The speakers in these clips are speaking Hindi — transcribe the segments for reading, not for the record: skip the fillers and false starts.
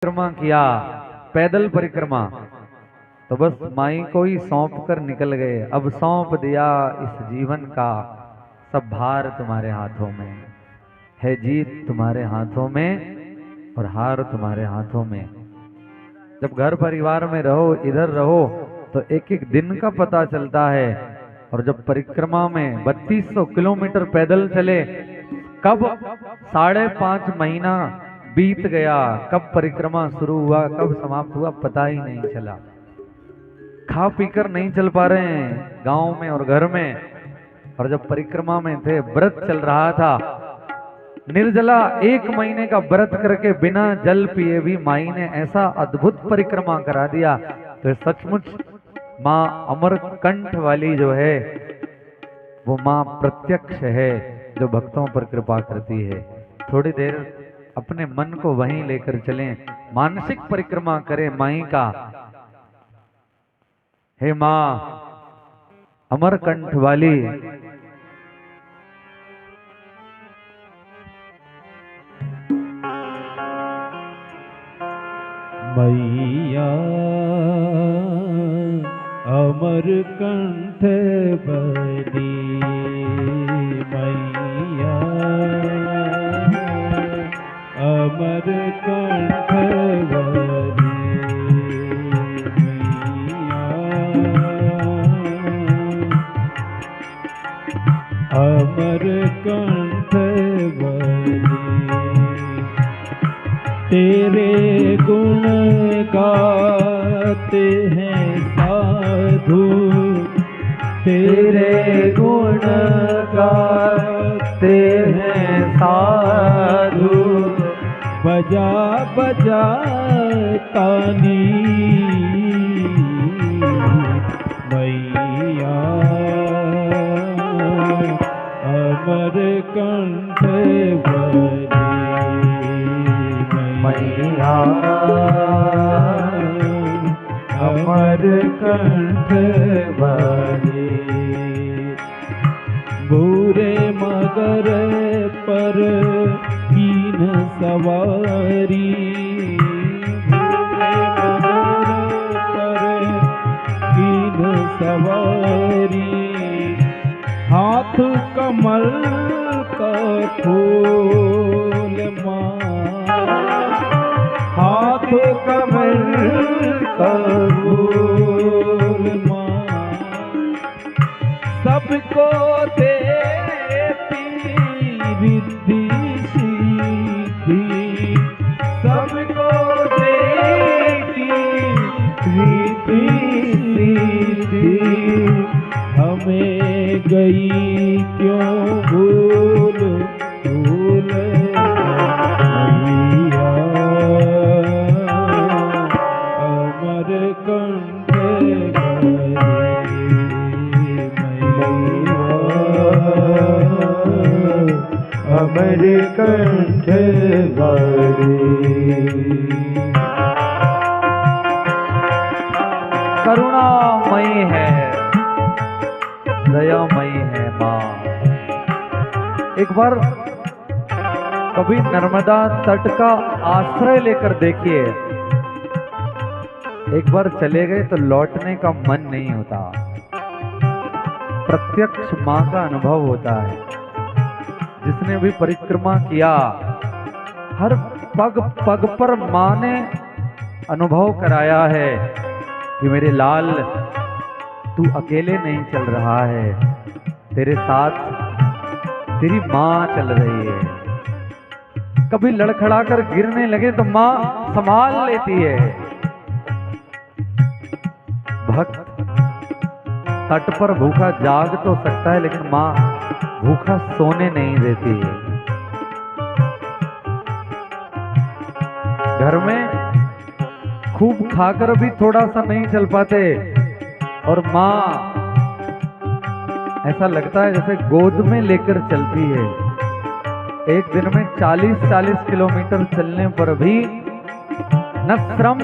परिक्रमा किया, पैदल परिक्रमा, तो बस माई को ही सौंप कर निकल गए। अब सौंप दिया इस जीवन का, सब भार तुम्हारे हाथों में है, जीत तुम्हारे हाथों में और हार तुम्हारे हाथों में। जब घर परिवार में रहो, इधर रहो, तो एक एक दिन का पता चलता है। और जब परिक्रमा में 3200 किलोमीटर पैदल चले, कब 5.5 महीना बीत गया, कब परिक्रमा शुरू हुआ कब समाप्त हुआ पता ही नहीं चला। खा पीकर नहीं चल पा रहे हैं गांव में और घर में। और जब परिक्रमा में थे, व्रत चल रहा था, निर्जला 1 महीने का व्रत करके बिना जल पिए भी माई ने ऐसा अद्भुत परिक्रमा करा दिया। तो सचमुच माँ अमरकंठ वाली जो है वो माँ प्रत्यक्ष है, जो भक्तों पर कृपा करती है। थोड़ी देर अपने मन को वहीं लेकर चलें, मानसिक परिक्रमा करें माई का। हे माँ अमरकंठ वाली, मैया अमरकंठ बली, मैया अमरकंठ बली, मैया अमरकंठ बली। तेरे गुण गाते हैं साधु, तेरे गुण गाते हैं साधु, बजा बजा ताली, मैया अमरकंठ बली, मैया अमरकंठ बली। बुरे मगर पर कीन सवारी, बुरे मगर पर कीन सवारी, हाथ कमल का फूल माँ, हाथ कमल का फूल माँ, सबको देती रिद्धि सीधी, सबको देती रिद्धि सीधी, हमें गई क्यों भूल भूल, मैया अमरकंठ बली, मैया अमरकंठ बली। करुणामयी है, दयामयी है माँ। एक बार कभी नर्मदा तट का आश्रय लेकर देखिए, एक बार चले गए तो लौटने का मन नहीं होता। प्रत्यक्ष माँ का अनुभव होता है। जिसने भी परिक्रमा किया, हर पग पग पर माँ ने अनुभव कराया है कि मेरे लाल तू अकेले नहीं चल रहा है, तेरे साथ तेरी माँ चल रही है। कभी लड़खड़ा कर गिरने लगे तो माँ संभाल लेती है। भक्त तट पर भूखा जाग तो सकता है, लेकिन माँ भूखा सोने नहीं देती है। घर में खूब खाकर भी थोड़ा सा नहीं चल पाते, और माँ ऐसा लगता है जैसे गोद में लेकर चलती है। एक दिन में 40-40 किलोमीटर चलने पर भी न श्रम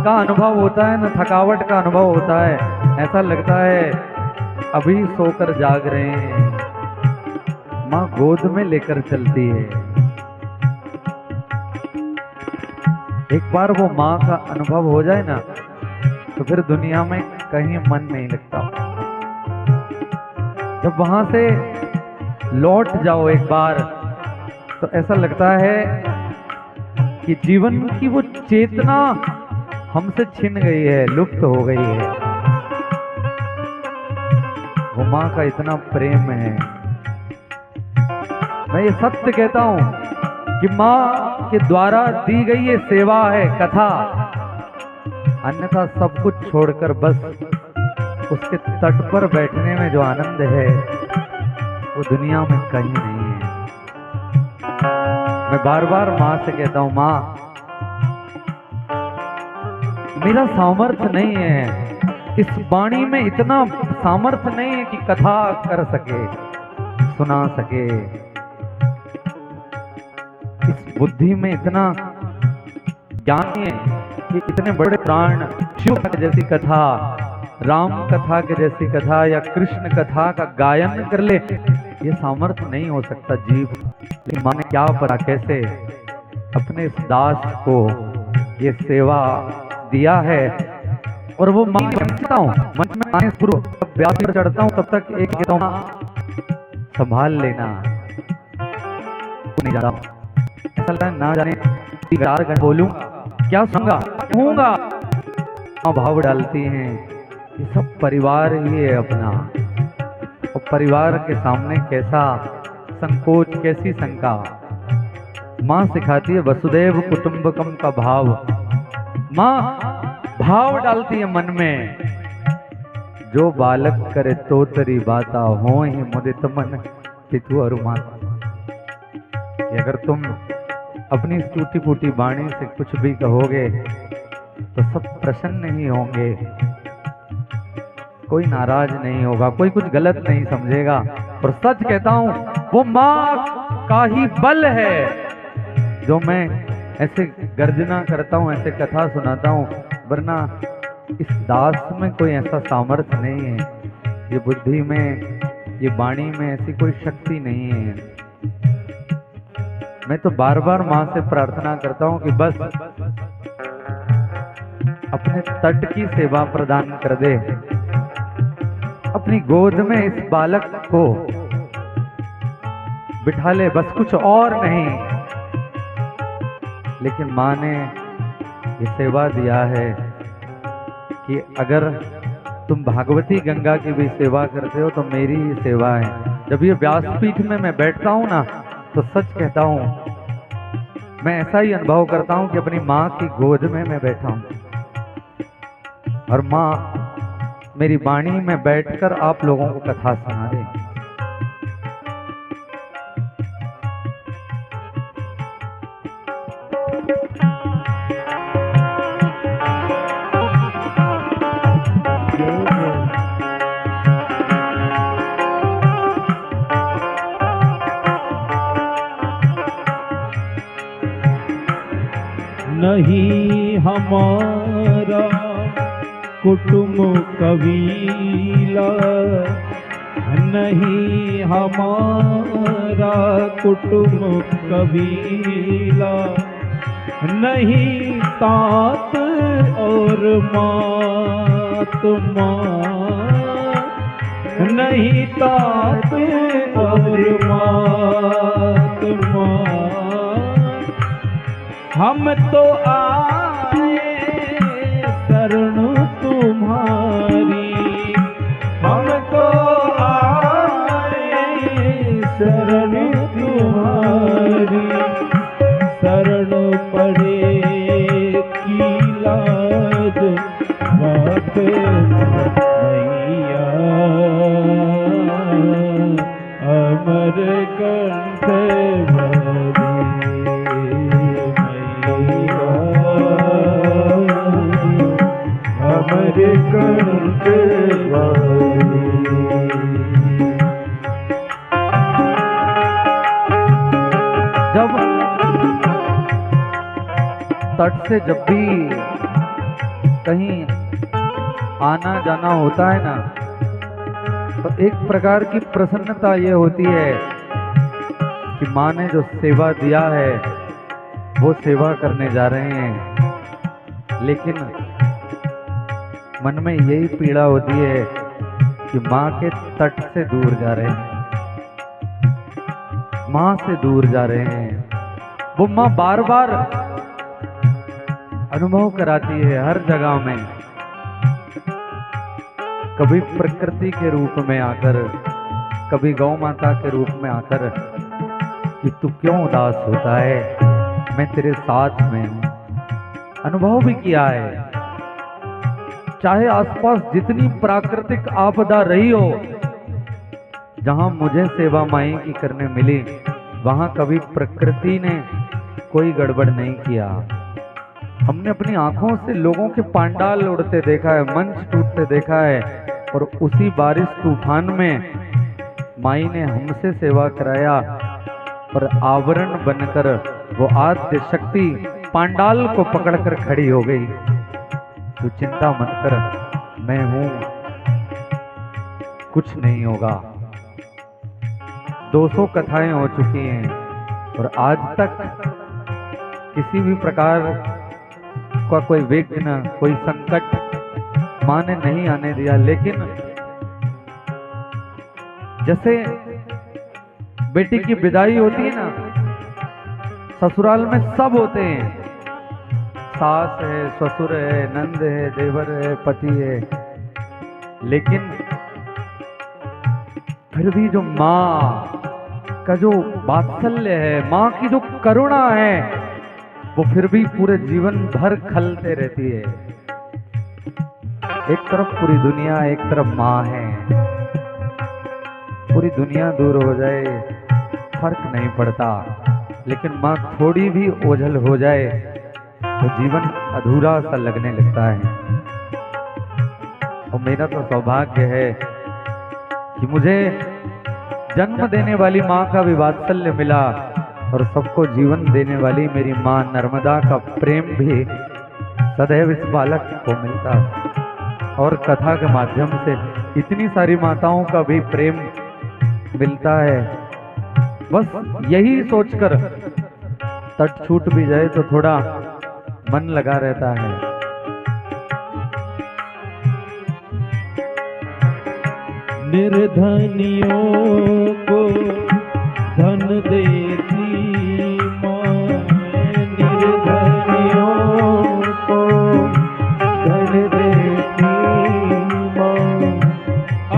का अनुभव होता है, न थकावट का अनुभव होता है। ऐसा लगता है अभी सोकर जाग रहे हैं। माँ गोद में लेकर चलती है। एक बार वो माँ का अनुभव हो जाए ना, तो फिर दुनिया में कहीं मन नहीं लगता। जब वहां से लौट जाओ एक बार, तो ऐसा लगता है कि जीवन की वो चेतना हमसे छिन गई है, लुप्त हो गई है। वो माँ का इतना प्रेम है। मैं ये सत्य कहता हूं कि माँ के द्वारा दी गई ये सेवा है, कथा, अन्यथा सब कुछ छोड़कर बस उसके तट पर बैठने में जो आनंद है वो दुनिया में कहीं नहीं है। मैं बार बार माँ से कहता हूं, माँ मेरा सामर्थ्य नहीं है, इस वाणी में इतना सामर्थ्य नहीं है कि कथा कर सके, सुना सके। इस बुद्धि में इतना ज्ञान है कि इतने बड़े प्राण, शिव कथा जैसी कथा, राम कथा के जैसी कथा या कृष्ण कथा का गायन कर ले, ये सामर्थ्य नहीं हो सकता जीव। लेकिन माँ ने क्या पता कैसे अपने इस दास को ये सेवा दिया है। और वो माँ बनता हूँ, मन में आने पूर्व व्यास पर चढ़ता हूँ, तब तक एक कहता हूँ संभाल लेना, नहीं जा रहा। ऐसा लगता है ना जाने 4 घंटे बोलूं क्या सुनूंगा, कहूंगा। भाव डालती हैं, ये सब परिवार ही है अपना। और परिवार के सामने कैसा संकोच, कैसी शंका। माँ सिखाती है वसुदेव कुटुंबकम का भाव। माँ भाव डालती है मन में, जो बालक करे तो तरी बाता हो ही मुदित मन पितु और माता। अगर तुम अपनी टूटी फूटी वाणी से कुछ भी कहोगे तो सब प्रसन्न ही होंगे, कोई नाराज नहीं होगा, कोई कुछ गलत नहीं समझेगा। और सच कहता हूं, वो माँ का ही बल है जो मैं ऐसे गर्जना करता हूं, ऐसे कथा सुनाता हूं, वरना इस दास में कोई ऐसा सामर्थ्य नहीं है। ये बुद्धि में, ये वाणी में ऐसी कोई शक्ति नहीं है। मैं तो बार बार माँ से प्रार्थना करता हूं कि बस अपने तट की सेवा प्रदान कर दे, अपनी गोद में इस बालक को बिठा ले, बस कुछ और नहीं। लेकिन माँ ने ये सेवा दिया है कि अगर तुम भागवती गंगा की भी सेवा करते हो तो मेरी ही सेवा है। जब ये व्यासपीठ में मैं बैठता हूँ ना, तो सच कहता हूँ, मैं ऐसा ही अनुभव करता हूँ कि अपनी माँ की गोद में मैं बैठा हूँ और माँ मेरी वाणी में बैठकर आप लोगों को कथा सुना रही। नहीं हमारा कुटुंब कबीला, नहीं हमारा कुटुंब कबीला, नहीं तात और मात माँ, नहीं तात और मात माँ। हम तो आए शरण तुम्हारी, हम तो आए शरण तुम्हारी। शरण पड़े की लाज बात मैया, अमर कंठ जब तट से जब भी कहीं आना जाना होता है ना, तो एक प्रकार की प्रसन्नता ये होती है कि माँ ने जो सेवा दिया है वो सेवा करने जा रहे हैं। लेकिन मन में यही पीड़ा होती है कि माँ के तट से दूर जा रहे हैं, माँ से दूर जा रहे हैं। वो माँ बार बार अनुभव कराती है हर जगह में, कभी प्रकृति के रूप में आकर, कभी गौ माता के रूप में आकर कि तू क्यों उदास होता है, मैं तेरे साथ में हूं। अनुभव भी किया है, चाहे आसपास जितनी प्राकृतिक आपदा रही हो, जहां मुझे सेवा माई की करने मिली, वहां कभी प्रकृति ने कोई गड़बड़ नहीं किया। हमने अपनी आंखों से लोगों के पांडाल उड़ते देखा है, मंच टूटते देखा है, और उसी बारिश तूफान में माई ने हमसे सेवा कराया और आवरण बनकर वो आद्य शक्ति पांडाल को पकड़कर खड़ी हो गई। तू चिंता मत कर, मैं हूं, कुछ नहीं होगा। 200 कथाएं हो चुकी हैं और आज तक किसी भी प्रकार का कोई विघ्न, कोई संकट मां ने नहीं आने दिया। लेकिन जैसे बेटी की विदाई होती है ना, ससुराल में सब होते हैं, सास है, ससुर है, नंद है, देवर है, पति है, लेकिन फिर भी जो माँ का जो वात्सल्य है, माँ की जो करुणा है, वो फिर भी पूरे जीवन भर खलते रहती है। एक तरफ पूरी दुनिया, एक तरफ माँ है। पूरी दुनिया दूर हो जाए फर्क नहीं पड़ता, लेकिन माँ थोड़ी भी ओझल हो जाए तो जीवन अधूरा सा लगने लगता है। और मेरा तो सौभाग्य है कि मुझे जन्म देने वाली माँ का भी वात्सल्य मिला और सबको जीवन देने वाली मेरी माँ नर्मदा का प्रेम भी सदैव इस बालक को मिलता। और कथा के माध्यम से इतनी सारी माताओं का भी प्रेम मिलता है। बस यही सोचकर तट छूट भी जाए तो थोड़ा मन लगा रहता है। निर्धनियों को धन देती माँ, निर्धनियों को धन देती माँ,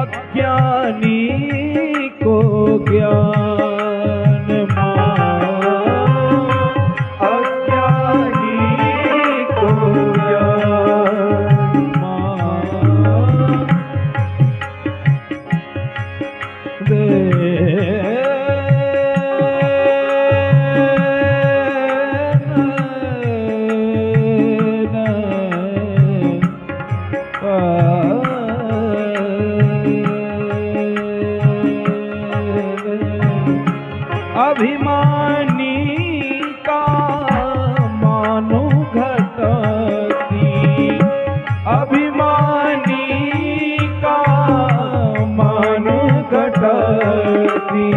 अज्ञानी को ज्ञान माँ, अज्ञानी को ज्ञान माँ अभिमानी का मानो घटती, अभिमानी का मानो घटती,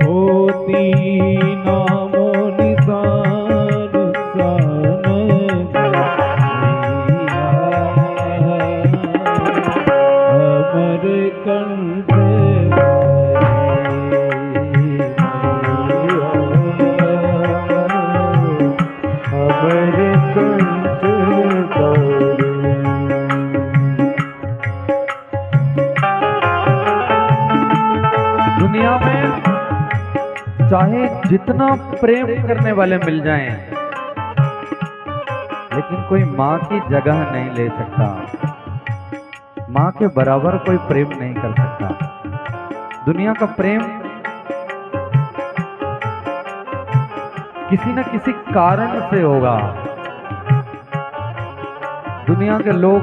होती नामो निशान अमर कंठ दुनिया में चाहे जितना प्रेम करने वाले मिल जाएं, लेकिन कोई माँ की जगह नहीं ले सकता। माँ के बराबर कोई प्रेम नहीं कर सकता। दुनिया का प्रेम किसी न किसी कारण से होगा। दुनिया के लोग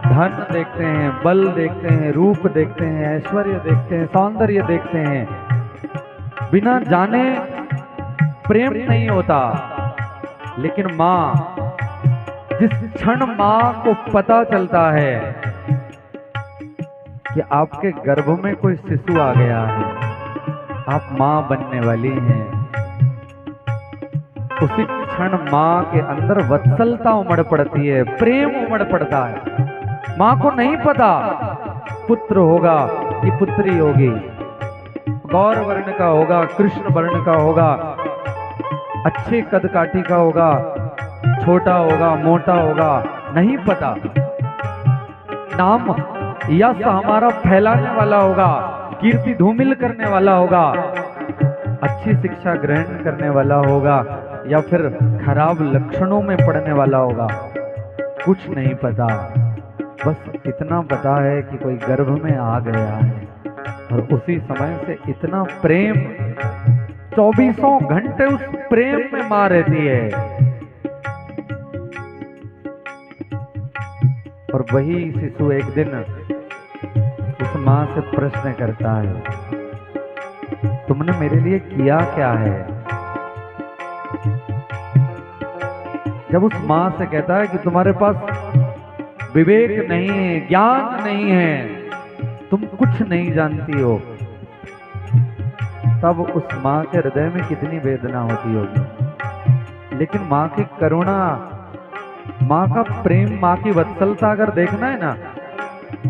धन देखते हैं, बल देखते हैं, रूप देखते हैं, ऐश्वर्य देखते हैं, सौंदर्य देखते हैं, बिना जाने प्रेम नहीं होता। लेकिन माँ, जिस क्षण माँ को पता चलता है कि आपके गर्भ में कोई शिशु आ गया है, आप माँ बनने वाली हैं, उसी क्षण माँ के अंदर वत्सलता उमड़ पड़ती है, प्रेम उमड़ पड़ता है। माँ को नहीं पता पुत्र होगा कि पुत्री होगी, गौर वर्ण का होगा, कृष्ण वर्ण का होगा, अच्छे कद काठी का होगा, छोटा होगा, मोटा होगा, नहीं पता। नाम यश हमारा फैलाने वाला होगा, कीर्ति धूमिल करने वाला होगा, अच्छी शिक्षा ग्रहण करने वाला होगा, या फिर खराब लक्षणों में पड़ने वाला होगा, कुछ नहीं पता। बस इतना पता है कि कोई गर्भ में आ गया है और उसी समय से इतना प्रेम, 24 घंटे उस प्रेम में मां रहती है। और वही शिशु एक दिन उस मां से प्रश्न करता है, तुमने मेरे लिए किया क्या है? जब उस मां से कहता है कि तुम्हारे पास विवेक नहीं है, ज्ञान नहीं है, तुम कुछ नहीं जानती हो, तब उस मां के हृदय में कितनी वेदना होती होगी। लेकिन मां की करुणा, मां का प्रेम, मां की वत्सलता अगर देखना है ना,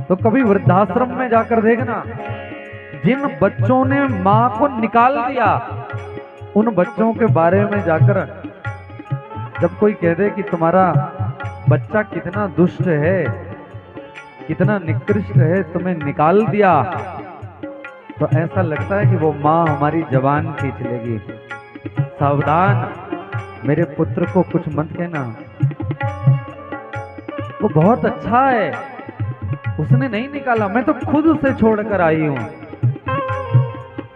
तो कभी वृद्धाश्रम में जाकर देखना, जिन बच्चों ने मां को निकाल दिया, उन बच्चों के बारे में जाकर जब कोई कह दे कि तुम्हारा बच्चा कितना दुष्ट है, कितना निकृष्ट है, तुम्हें निकाल दिया, तो ऐसा लगता है कि वो माँ हमारी जवान खींच लेगी। सावधान, मेरे पुत्र को कुछ मत कहना, वो बहुत अच्छा है, उसने नहीं निकाला, मैं तो खुद उसे छोड़कर आई हूं।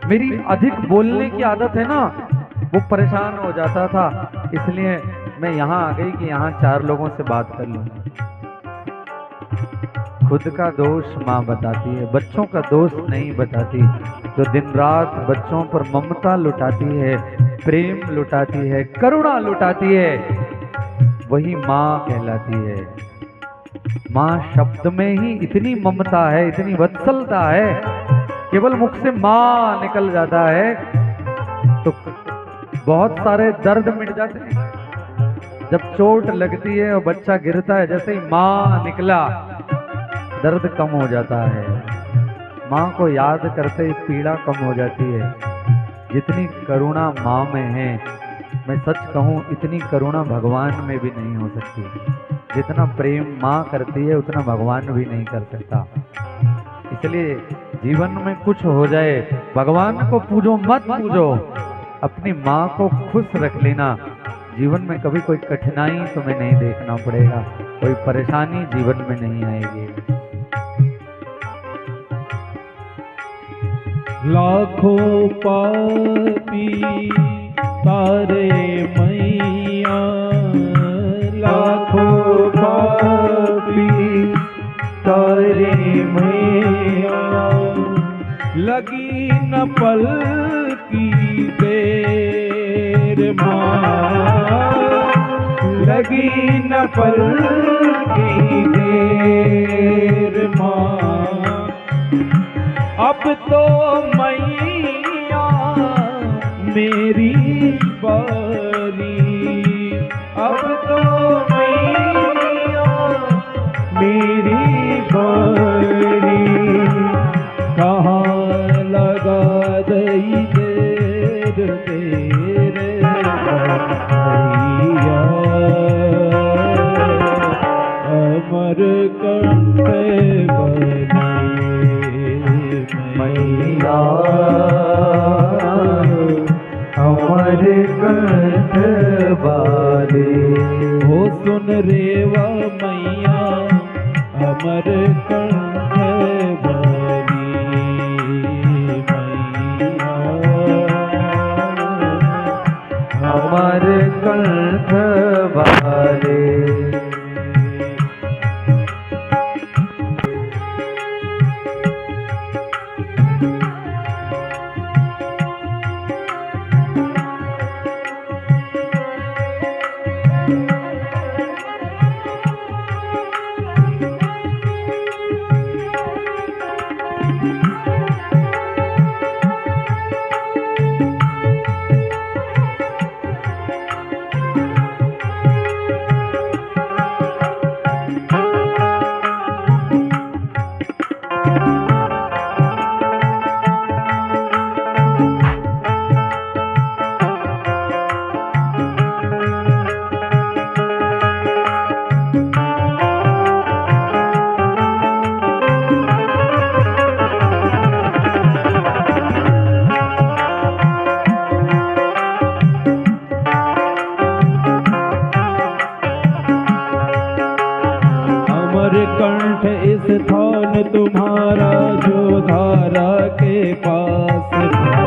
मेरी अधिक बोलने की आदत है ना, वो परेशान हो जाता था, इसलिए मैं यहाँ आ गई कि यहाँ 4 लोगों से बात कर लूं। खुद का दोष माँ बताती है, बच्चों का दोष नहीं बताती। जो दिन रात बच्चों पर ममता लुटाती है, प्रेम लुटाती है, करुणा लुटाती है, वही माँ कहलाती है। माँ शब्द में ही इतनी ममता है, इतनी वत्सलता है, केवल मुख से माँ निकल जाता है तो बहुत सारे दर्द मिट जाते हैं। जब चोट लगती है और बच्चा गिरता है, जैसे ही माँ निकला, दर्द कम हो जाता है। माँ को याद करते ही पीड़ा कम हो जाती है। जितनी करुणा माँ में है, मैं सच कहूँ इतनी करुणा भगवान में भी नहीं हो सकती। जितना प्रेम माँ करती है, उतना भगवान भी नहीं कर सकता। इसलिए जीवन में कुछ हो जाए, भगवान को पूजो मत पूजो, अपनी माँ को खुश रख लेना। जीवन में कभी कोई कठिनाई तुम्हें नहीं देखना पड़ेगा, कोई परेशानी जीवन में नहीं आएगी। लाखों पापी तारे मैया, लाखों पापी तारे मैया, लगी न पल की देर माँ, लगी न पल की देर माँ, अब तो मैया मेरी बारी, अब तो मैया मेरी बारी, कहाँ लगा दई देर तेरे भैया, अमर कंठ मैया, अमर कंठ वाले, हो सुन रेवा मैया, अमर कंठ वाली मैया, अमर कंठ वाले। स्थान तुम्हारा जो धारा के पास था।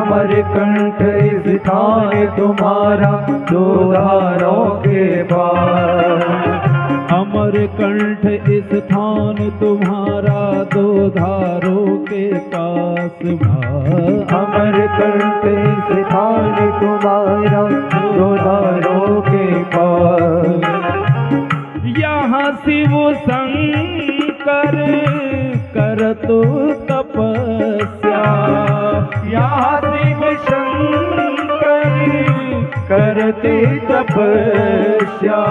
अमरकंठ स्थान तुम्हारा दो धारों के पास। अमरकंठ स्थान तुम्हारा दो धारों के पास। अमरकंठ स्थान तुम्हारा दो धारों के पास। यहाँ शिव शंकर करतु तपस्या। यहाँ शिव शंकर करते तपस्या।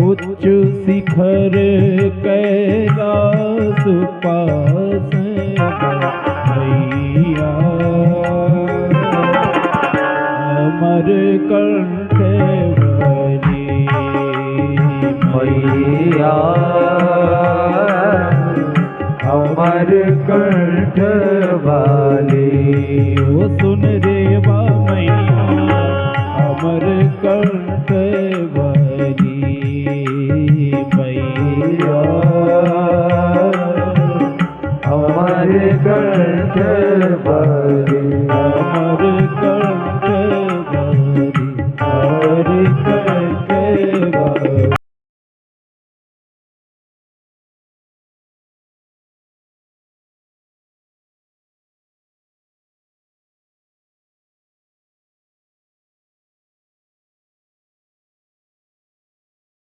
उच्च शिखर कैलाश पास भैया। अमरकंठ बली मैया। अमरकंठ वाली ओ सुन रेवा मैया। अमरकंठ बली मैया। अमरकंठ वाली। अमरकंठ बली। अमरकंठ बली।